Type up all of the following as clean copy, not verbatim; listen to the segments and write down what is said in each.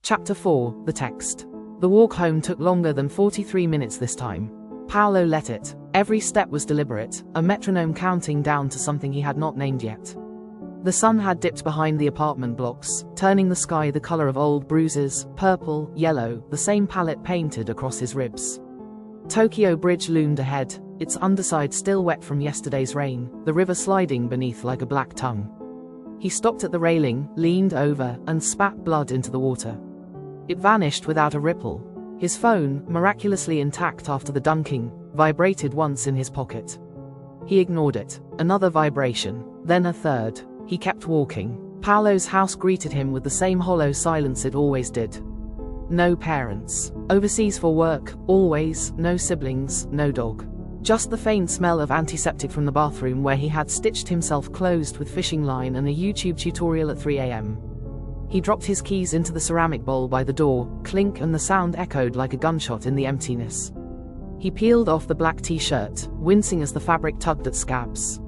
Chapter 4, The Text. The walk home took longer than 43 minutes this time. Paolo let it. Every step was deliberate, a metronome counting down to something he had not named yet. The sun had dipped behind the apartment blocks, turning the sky the color of old bruises, purple, yellow, the same palette painted across his ribs. Tokyo Bridge loomed ahead, its underside still wet from yesterday's rain, the river sliding beneath like a black tongue. He stopped at the railing, leaned over, and spat blood into the water. It vanished without a ripple. His phone, miraculously intact after the dunking, vibrated once in his pocket. He ignored it. Another vibration, then a third. He kept walking. Paolo's house greeted him with the same hollow silence it always did. No parents. Overseas for work, always, no siblings, no dog. Just the faint smell of antiseptic from the bathroom where he had stitched himself closed with fishing line and a YouTube tutorial at 3 a.m. He dropped his keys into the ceramic bowl by the door, clink, and the sound echoed like a gunshot in the emptiness. He peeled off the black t-shirt, wincing as the fabric tugged at scabs.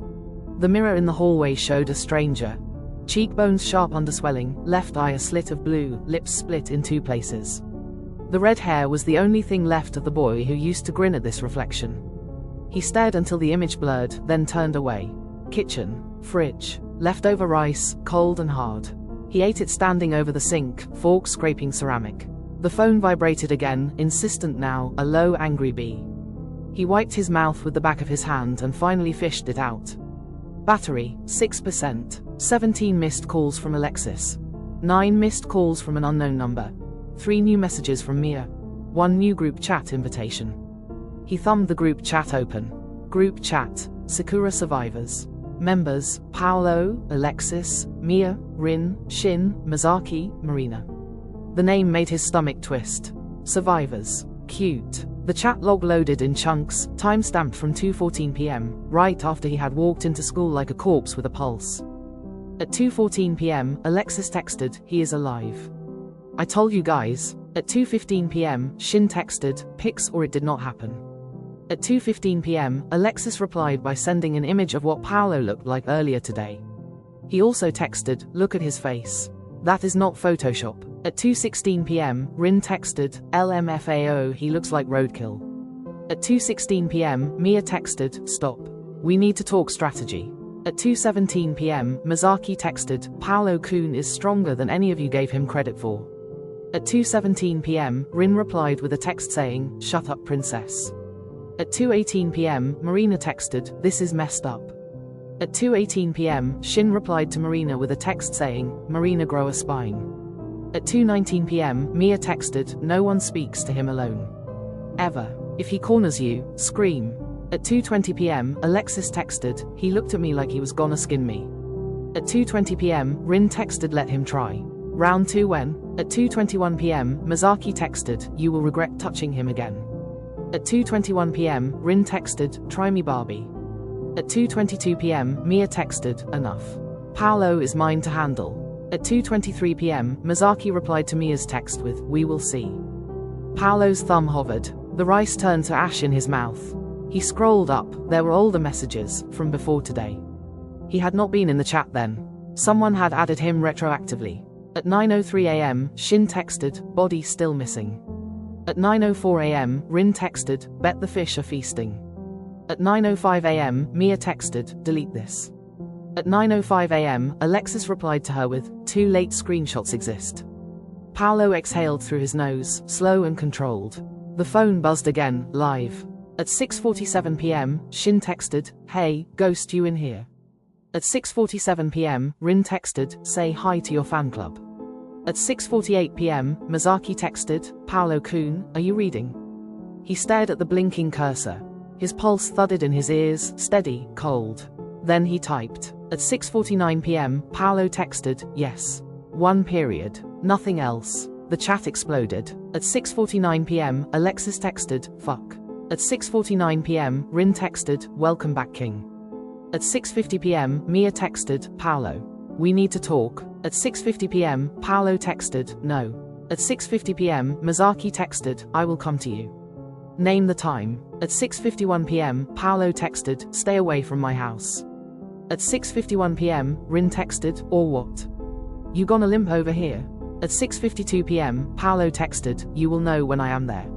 The mirror in the hallway showed a stranger. Cheekbones sharp underswelling, left eye a slit of blue, lips split in 2 places. The red hair was the only thing left of the boy who used to grin at this reflection. He stared until the image blurred, then turned away. Kitchen, fridge, leftover rice, cold and hard. He ate it standing over the sink, fork scraping ceramic. The phone vibrated again, insistent now, a low, angry bee. He wiped his mouth with the back of his hand and finally fished it out. Battery, 6%. 17 missed calls from Alexis. 9 missed calls from an unknown number. 3 new messages from Mia. 1 new group chat invitation. He thumbed the group chat open. Group chat, Sakura survivors. Members, Paolo, Alexis, Mia, Rin, Shin, Mizaki, Marina. The name made his stomach twist. Survivors. Cute. The chat log loaded in chunks, time-stamped from 2:14 p.m., right after he had walked into school like a corpse with a pulse. At 2:14 p.m., Alexis texted, "He is alive." "I told you guys." At 2:15 p.m., Shin texted, "Pics or it did not happen." At 2:15 p.m., Alexis replied by sending an image of what Paolo looked like earlier today. He also texted, "Look at his face. That is not Photoshop." At 2:16 p.m., Rin texted, "LMFAO, he looks like roadkill." At 2:16 p.m., Mia texted, "Stop. We need to talk strategy." At 2:17 p.m., Mizaki texted, "Paolo-kun is stronger than any of you gave him credit for." At 2:17 p.m., Rin replied with a text saying, "Shut up, princess." At 2:18 p.m., Marina texted, "This is messed up." At 2:18 p.m., Shin replied to Marina with a text saying, "Marina, grow a spine." At 2:19 p.m., Mia texted, "No one speaks to him alone. Ever. If he corners you, scream." At 2:20 p.m., Alexis texted, "He looked at me like he was gonna skin me." At 2:20 p.m., Rin texted, "Let him try." Round 2 when? At 2:21 p.m., Mizaki texted, "You will regret touching him again." At 2:21 p.m., Rin texted, "Try me, Barbie." At 2:22 p.m., Mia texted, "Enough. Paolo is mine to handle." At 2:23 p.m., Mizaki replied to Mia's text with, "We will see." Paolo's thumb hovered. The rice turned to ash in his mouth. He scrolled up. There were older messages, from before today. He had not been in the chat then. Someone had added him retroactively. At 9:03 a.m., Shin texted, "Body still missing." At 9:04 a.m., Rin texted, "Bet the fish are feasting." At 9:05 a.m., Mia texted, "Delete this." At 9:05 a.m., Alexis replied to her with, "Too late, screenshots exist." Paolo exhaled through his nose, slow and controlled. The phone buzzed again, live. At 6:47 p.m., Shin texted, "Hey, ghost, you in here?" At 6:47 p.m., Rin texted, "Say hi to your fan club." At 6:48 p.m., Mizaki texted, "Paolo-kun, are you reading?" He stared at the blinking cursor. His pulse thudded in his ears, steady, cold. Then he typed. At 6:49 p.m., Paolo texted, "Yes. 1 period. Nothing else." The chat exploded. At 6:49 p.m., Alexis texted, "Fuck." At 6:49 p.m., Rin texted, "Welcome back, King." At 6:50 p.m., Mia texted, "Paolo. We need to talk." At 6:50 p.m., Paolo texted, "No." At 6:50 p.m., Mizaki texted, "I will come to you." Name the time. At 6:51 p.m., Paolo texted, "Stay away from my house." At 6:51 p.m., Rin texted, "Or what? You gonna limp over here?" At 6:52 p.m., Paolo texted, "You will know when I am there."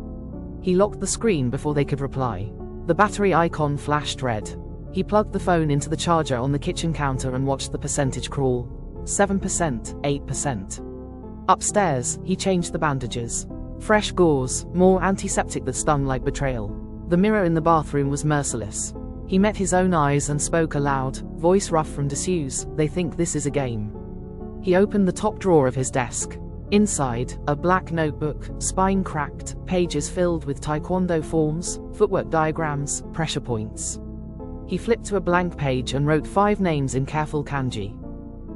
He locked the screen before they could reply. The battery icon flashed red. He plugged the phone into the charger on the kitchen counter and watched the percentage crawl. 7%, 8%. Upstairs, he changed the bandages. Fresh gauze, more antiseptic that stung like betrayal. The mirror in the bathroom was merciless. He met his own eyes and spoke aloud, voice rough from disuse, "They think this is a game." He opened the top drawer of his desk. Inside, a black notebook, spine cracked, pages filled with taekwondo forms, footwork diagrams, pressure points. He flipped to a blank page and wrote 5 names in careful kanji.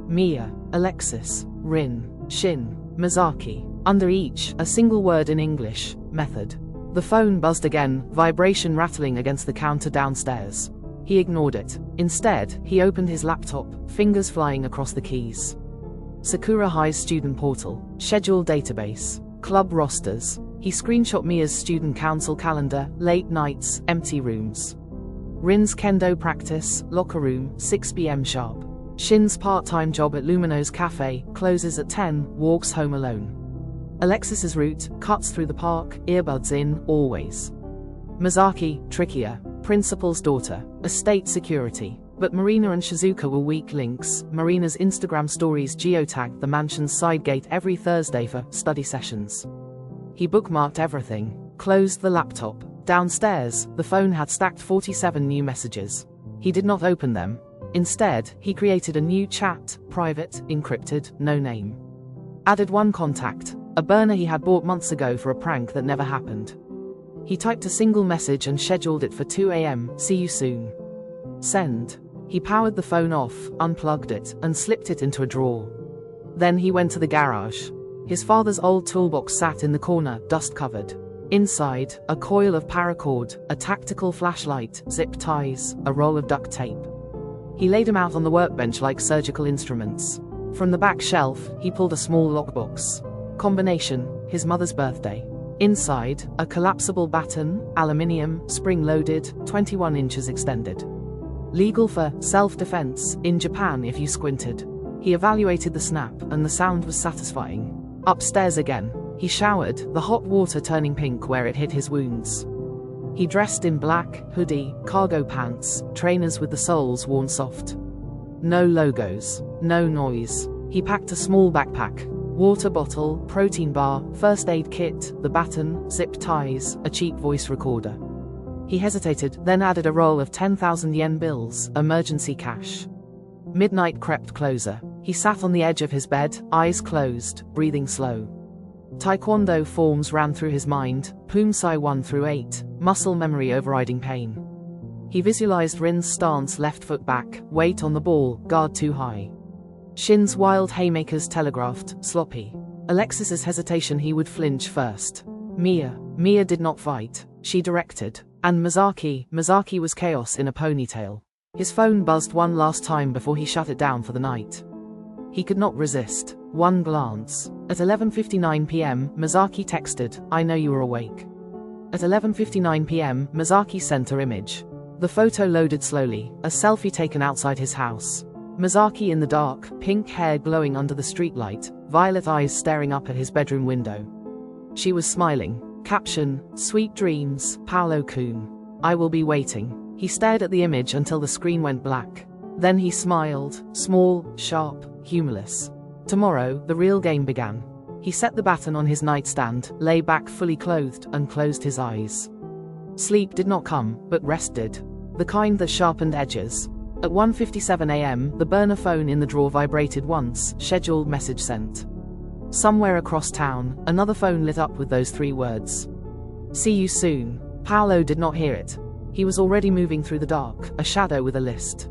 Mia, Alexis, Rin, Shin, Mizaki. Under each, a single word in English, method. The phone buzzed again, vibration rattling against the counter downstairs. He ignored it. Instead, he opened his laptop, fingers flying across the keys. Sakura High's student portal, schedule database, club rosters. He screenshot Mia's student council calendar, late nights, empty rooms. Rin's kendo practice, locker room, 6 p.m. sharp. Shin's part-time job at Lumino's cafe, closes at 10, walks home alone. Alexis's route, cuts through the park, earbuds in, always. Mizaki, trickier, principal's daughter, estate security. But Marina and Shizuka were weak links. Marina's Instagram stories geotagged the mansion's side gate every Thursday for study sessions. He bookmarked everything, closed the laptop. Downstairs, the phone had stacked 47 new messages. He did not open them. Instead, he created a new chat, private, encrypted, no name. Added one contact, a burner he had bought months ago for a prank that never happened. He typed a single message and scheduled it for 2 a.m, see you soon. Send. He powered the phone off, unplugged it, and slipped it into a drawer. Then he went to the garage. His father's old toolbox sat in the corner, dust-covered. Inside, a coil of paracord, a tactical flashlight, zip ties, a roll of duct tape. He laid them out on the workbench like surgical instruments. From the back shelf, he pulled a small lockbox. Combination, his mother's birthday. Inside, a collapsible baton, aluminium, spring-loaded, 21 inches extended. Legal for self-defense, in Japan if you squinted. He evaluated the snap, and the sound was satisfying. Upstairs again. He showered, the hot water turning pink where it hit his wounds. He dressed in black, hoodie, cargo pants, trainers with the soles worn soft. No logos, no noise. He packed a small backpack. Water bottle, protein bar, first aid kit, the baton, zip ties, a cheap voice recorder. He hesitated, then added a roll of 10,000 yen bills, emergency cash. Midnight crept closer. He sat on the edge of his bed, eyes closed, breathing slow. Taekwondo forms ran through his mind, Poomsai 1 through 8, muscle memory overriding pain. He visualized Rin's stance, left foot back, weight on the ball, guard too high. Shin's wild haymakers telegraphed, sloppy. Alexis's hesitation, he would flinch first. Mia did not fight, she directed. And Mizaki was chaos in a ponytail. His phone buzzed one last time before he shut it down for the night. He could not resist. One glance. At 11:59 p.m., Mizaki texted, "I know you are awake." At 11:59 p.m., Mizaki sent her image. The photo loaded slowly, a selfie taken outside his house. Mizaki in the dark, pink hair glowing under the streetlight, violet eyes staring up at his bedroom window. She was smiling. Caption, "Sweet dreams, Paolo-kun. I will be waiting." He stared at the image until the screen went black. Then he smiled, small, sharp, humorless. Tomorrow, the real game began. He set the baton on his nightstand, lay back fully clothed, and closed his eyes. Sleep did not come, but rest did. The kind that sharpened edges. At 1:57 a.m., the burner phone in the drawer vibrated once, scheduled message sent. Somewhere across town, another phone lit up with those 3 words. See you soon. Paolo did not hear it. He was already moving through the dark, a shadow with a list.